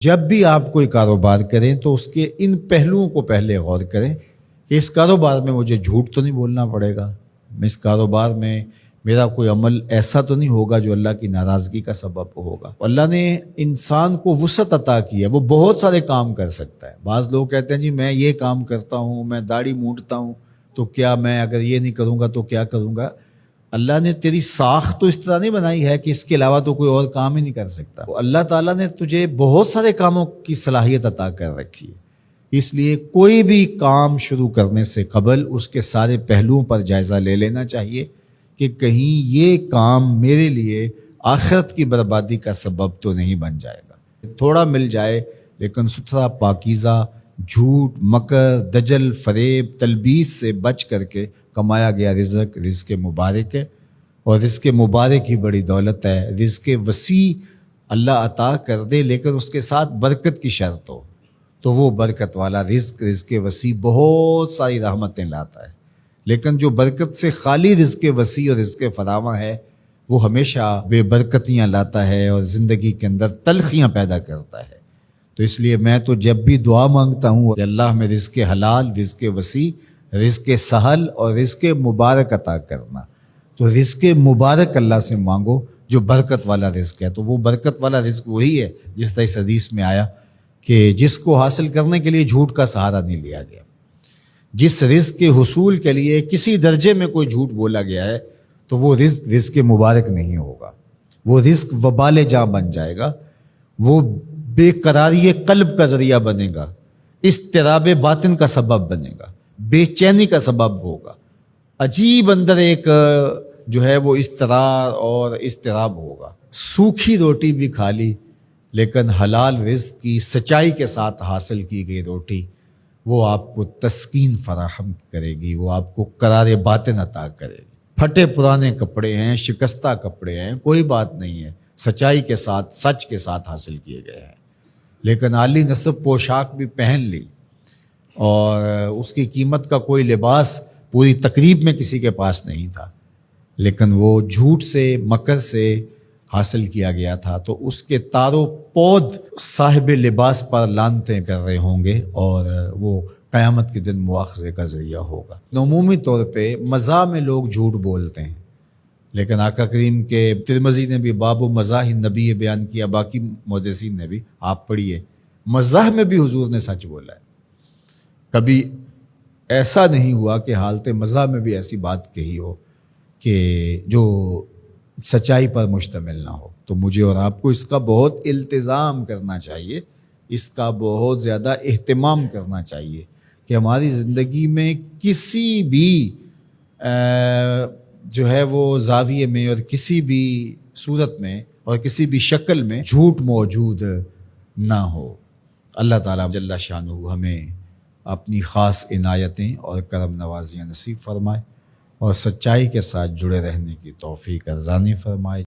جب بھی آپ کوئی کاروبار کریں تو اس کے ان پہلوؤں کو پہلے غور کریں کہ اس کاروبار میں مجھے جھوٹ تو نہیں بولنا پڑے گا، اس کاروبار میں میرا کوئی عمل ایسا تو نہیں ہوگا جو اللہ کی ناراضگی کا سبب ہوگا۔ اللہ نے انسان کو وسعت عطا کی ہے، وہ بہت سارے کام کر سکتا ہے۔ بعض لوگ کہتے ہیں جی میں یہ کام کرتا ہوں، میں داڑھی مونڈتا ہوں، تو کیا میں اگر یہ نہیں کروں گا تو کیا کروں گا؟ اللہ نے تیری ساخت تو اس طرح نہیں بنائی ہے کہ اس کے علاوہ تو کوئی اور کام ہی نہیں کر سکتا۔ اللہ تعالیٰ نے تجھے بہت سارے کاموں کی صلاحیت عطا کر رکھی ہے، اس لیے کوئی بھی کام شروع کرنے سے قبل اس کے سارے پہلوؤں پر جائزہ لے لینا چاہیے کہ کہیں یہ کام میرے لیے آخرت کی بربادی کا سبب تو نہیں بن جائے گا۔ تھوڑا مل جائے لیکن ستھرا، پاکیزہ، جھوٹ، مکر، دجل، فریب، تلبیس سے بچ کر کے کمایا گیا رزق مبارک ہے، اور رزق مبارک ہی بڑی دولت ہے۔ رزق وسیع اللہ عطا کر دے لیکن اس کے ساتھ برکت کی شرط ہو، تو وہ برکت والا رزق وسیع بہت ساری رحمتیں لاتا ہے، لیکن جو برکت سے خالی رزق وسیع اور رزق فراواں ہے وہ ہمیشہ بے برکتیاں لاتا ہے اور زندگی کے اندر تلخیاں پیدا کرتا ہے۔ تو اس لیے میں تو جب بھی دعا مانگتا ہوں کہ اللہ میں رزق حلال، رزق وسیع، رزق سہل اور رزق مبارک عطا کرنا، تو رزق مبارک اللہ سے مانگو جو برکت والا رزق ہے۔ تو وہ برکت والا رزق وہی ہے جس طرح اس حدیث میں آیا کہ جس کو حاصل کرنے کے لیے جھوٹ کا سہارا نہیں لیا گیا، جس رزق کے حصول کے لیے کسی درجے میں کوئی جھوٹ بولا گیا ہے تو وہ رزق مبارک نہیں ہوگا، وہ رزق وبال جاں بن جائے گا، وہ بے قراری قلب کا ذریعہ بنے گا، اضطراب باطن کا سبب بنے گا، بے چینی کا سبب ہوگا، عجیب اندر ایک جو ہے وہ اضطرار اور اضطراب ہوگا۔ سوکھی روٹی بھی کھا لی لیکن حلال رزق کی سچائی کے ساتھ حاصل کی گئی روٹی وہ آپ کو تسکین فراہم کرے گی، وہ آپ کو قرار باطن عطا کرے گی۔ پھٹے پرانے کپڑے ہیں، شکستہ کپڑے ہیں، کوئی بات نہیں ہے، سچائی کے ساتھ، سچ کے ساتھ حاصل کیے گئے ہیں، لیکن عالی نصب پوشاک بھی پہن لی اور اس کی قیمت کا کوئی لباس پوری تقریب میں کسی کے پاس نہیں تھا، لیکن وہ جھوٹ سے، مکر سے حاصل کیا گیا تھا، تو اس کے تارو پود صاحب لباس پر لانتیں کر رہے ہوں گے اور وہ قیامت کے دن مواخذے کا ذریعہ ہوگا۔ عمومی طور پہ مزاح میں لوگ جھوٹ بولتے ہیں، لیکن آقا کریم کے ترمذی نے بھی باب مزاح النبی بیان کیا، باقی محدثین نے بھی، آپ پڑھیے، مزاح میں بھی حضور نے سچ بولا ہے۔ کبھی ایسا نہیں ہوا کہ حالت مزاح میں بھی ایسی بات کہی ہو کہ جو سچائی پر مشتمل نہ ہو۔ تو مجھے اور آپ کو اس کا بہت التزام کرنا چاہیے، اس کا بہت زیادہ اہتمام کرنا چاہیے کہ ہماری زندگی میں کسی بھی جو ہے وہ زاویے میں اور کسی بھی صورت میں اور کسی بھی شکل میں جھوٹ موجود نہ ہو۔ اللہ تعالیٰ جل شانہ ہمیں اپنی خاص عنایتیں اور کرم نوازیاں نصیب فرمائے اور سچائی کے ساتھ جڑے رہنے کی توفیق ارزانی فرمائے۔